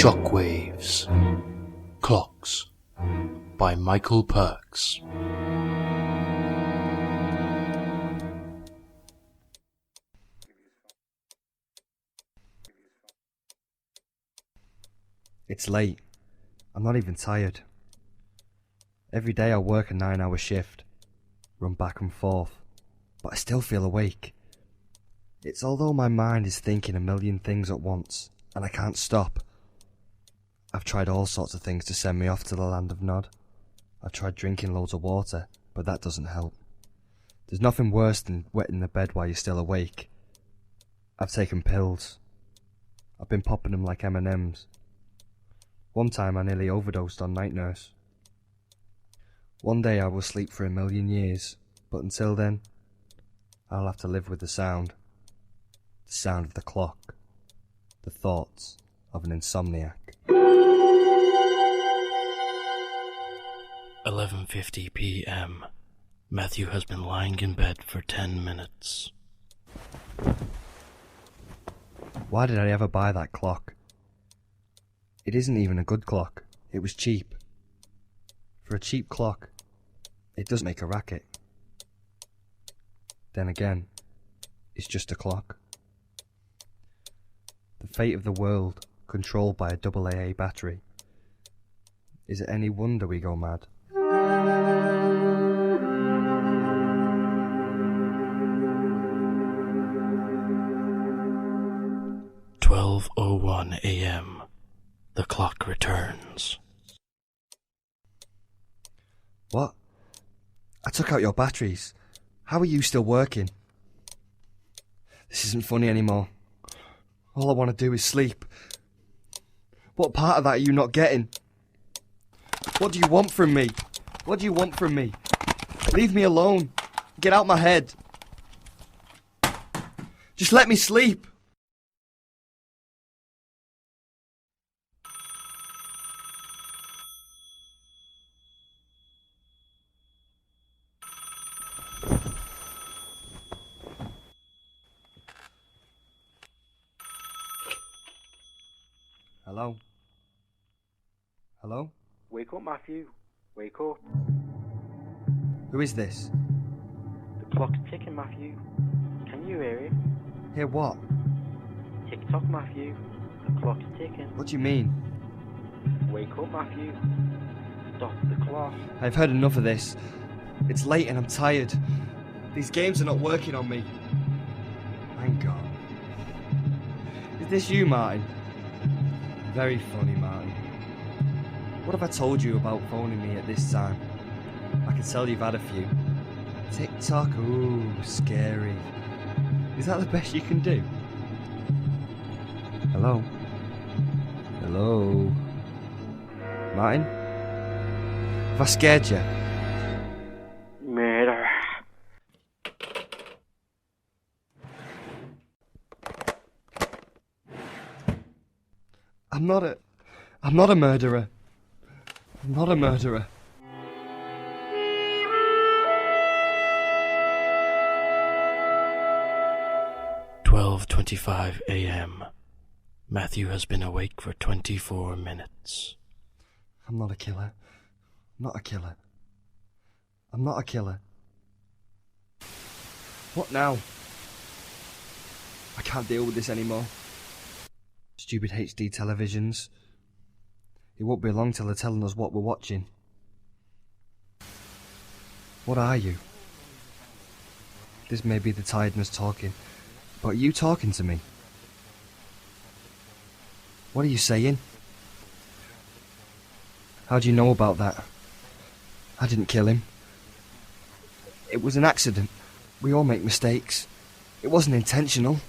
ShockWaves. Clocks by Michael Pirks. It's late. I'm not even tired. Every day I work a 9-hour shift, run back and forth, but I still feel awake. It's although my mind is thinking a million things at once, and I can't stop. I've tried all sorts of things to send me off to the land of Nod. I've tried drinking loads of water, but that doesn't help. There's nothing worse than wetting the bed while you're still awake. I've taken pills. I've been popping them like M&Ms. One time I nearly overdosed on night nurse. One day I will sleep for 1,000,000 years, but until then, I'll have to live with the sound. The sound of the clock. The thoughts of an insomniac. 11:50 p.m. Matthew has been lying in bed for 10 minutes. Why did I ever buy that clock? It isn't even a good clock. It was cheap. For a cheap clock, it does make a racket. Then again, it's just a clock. The fate of the world, controlled by a AA battery. Is it any wonder we go mad? 12:01 a.m. The clock returns. What? I took out your batteries. How are you still working? This isn't funny anymore. All I want to do is sleep. What part of that are you not getting? What do you want from me? What do you want from me? Leave me alone. Get out my head. Just let me sleep. Hello? Hello? Wake up, Matthew. Wake up. Who is this? The clock's ticking, Matthew. Can you hear it? Hear what? Tick-tock, Matthew. The clock's ticking. What do you mean? Wake up, Matthew. Stop the clock. I've heard enough of this. It's late and I'm tired. These games are not working on me. Thank God. Is this you, Martin? Very funny, Martin. What have I told you about phoning me at this time? I can tell you've had a few. Tick-tock, ooh, scary. Is that the best you can do? Hello? Hello? Martin? Have I scared you? Murder. I'm not a murderer. I'm not a murderer. "12:25 a.m. Matthew has been awake for 24 minutes. I'm not a killer. I'm not a killer. I'm not a killer. What now? I can't deal with this anymore. Stupid HD televisions. It won't be long till they're telling us what we're watching. What are you? This may be the tiredness talking, but are you talking to me? What are you saying? How do you know about that? I didn't kill him. It was an accident. We all make mistakes. It wasn't intentional.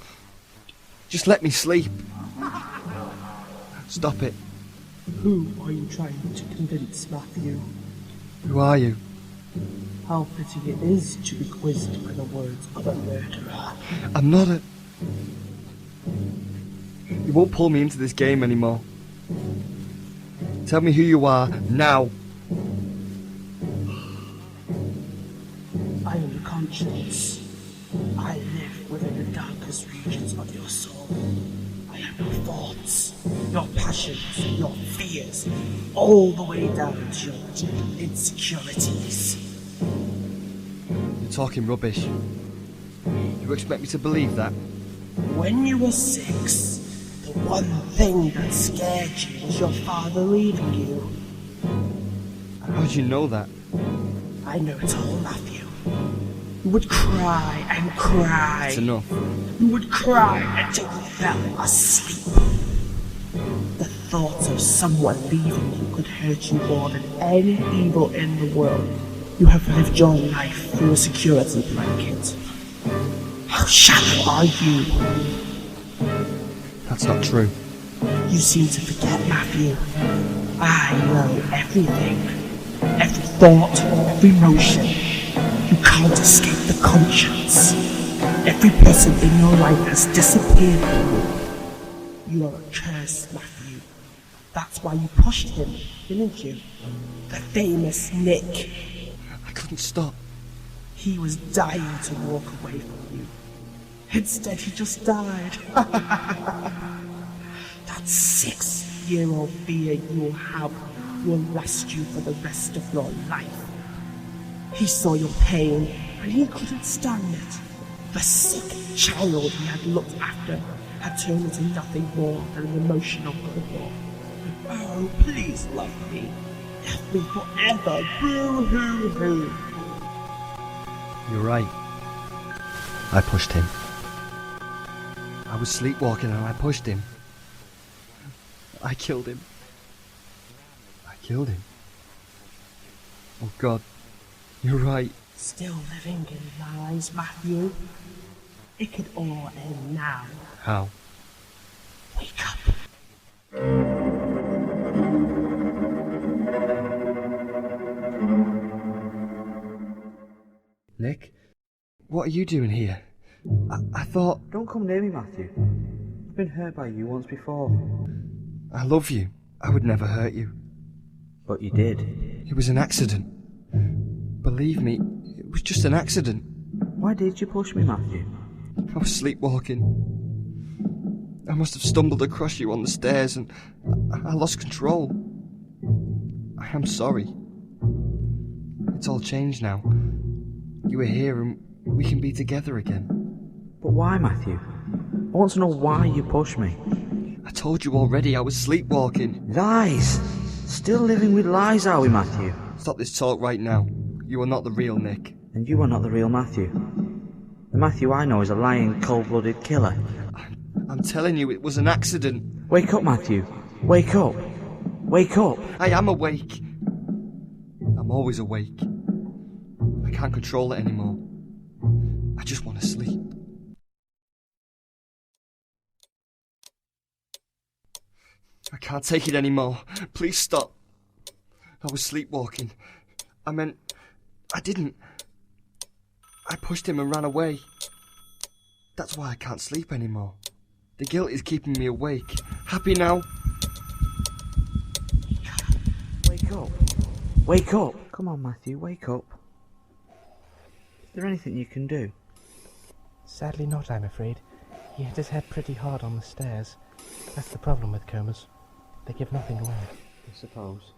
Just let me sleep. Stop it. Who are you trying to convince, Matthew? Who are you? How fitting it is to be quizzed by the words of a murderer. I'm not a... You won't pull me into this game anymore. Tell me who you are, now. I am your conscience. I live within the darkest regions of your soul. I am your thoughts. your passions, your fears, all the way down to your deep insecurities. You're talking rubbish. You expect me to believe that? When you were 6, the one thing that scared you was your father leaving you. How did you know that? I know it all, Matthew. You would cry and cry. It's enough. You would cry until you fell asleep. The thought of someone leaving you could hurt you more than any evil in the world. You have lived your life through a security blanket. How shallow are you? That's not true. You seem to forget, Matthew. I know everything. Every thought, every motion. You can't escape the conscience. Every person in your life has disappeared from you. You are a curse, Matthew. That's why you pushed him, didn't you? The famous Nick. I couldn't stop. He was dying to walk away from you. Instead, he just died. That 6-year-old fear you'll have will last you for the rest of your life. He saw your pain, and he couldn't stand it. The sick child he had looked after had turned into nothing more than an emotional cripple. Oh, please love me. Love me forever. Boo-hoo-hoo. You're right. I pushed him. I was sleepwalking and I pushed him. I killed him. I killed him. Oh God, you're right. Still living in lies, Matthew. It could all end now. How? Wake up. Nick? What are you doing here? I thought... Don't come near me, Matthew. I've been hurt by you once before. I love you. I would never hurt you. But you did. It was an accident. Believe me, it was just an accident. Why did you push me, Matthew? I was sleepwalking. I must have stumbled across you on the stairs and I lost control. I am sorry. It's all changed now. You are here and we can be together again. But why, Matthew? I want to know why you pushed me. I told you already I was sleepwalking. Lies! Still living with lies, are we, Matthew? Stop this talk right now. You are not the real Nick. And you are not the real Matthew. The Matthew I know is a lying, cold-blooded killer. I'm telling you, it was an accident. Wake up, Matthew. Wake up. Wake up. I am awake. I'm always awake. I can't control it anymore. I just want to sleep. I can't take it anymore. Please stop. I was sleepwalking. I didn't. I pushed him and ran away. That's why I can't sleep anymore. The guilt is keeping me awake. Happy now? Wake up. Wake up. Come on, Matthew, wake up. Is there anything you can do? Sadly not, I'm afraid. He hit his head pretty hard on the stairs. That's the problem with comas. They give nothing away. I suppose.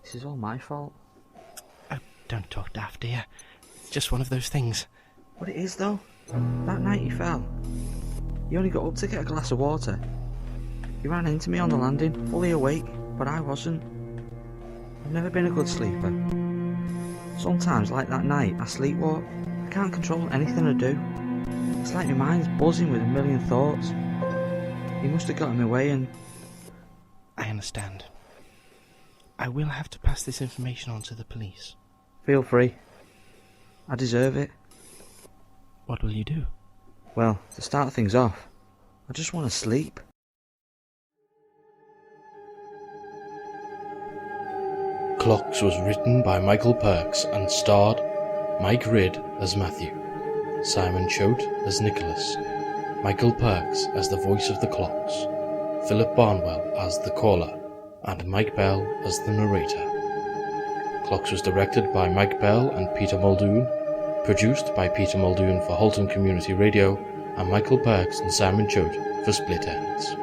This is all my fault. Oh, don't talk daft, dear. It's just one of those things. But it is, though. That night you fell. You only got up to get a glass of water. You ran into me on the landing, fully awake, but I wasn't. I've never been a good sleeper. Sometimes, like that night, I sleepwalk. I can't control anything I do. It's like my mind's buzzing with a million thoughts. He must have got in my way and... I understand. I will have to pass this information on to the police. Feel free. I deserve it. What will you do? Well, to start things off, I just want to sleep. Clocks was written by Michael Pirks and starred Mike Ridd as Matthew, Simon Choate as Nicholas, Michael Pirks as the voice of the clocks, Philip Barnwell as the caller, and Mike Bell as the narrator. Clocks was directed by Mike Bell and Peter Muldoon, produced by Peter Muldoon for Halton Community Radio, and Michael Pirks and Simon Choate for Split Ends.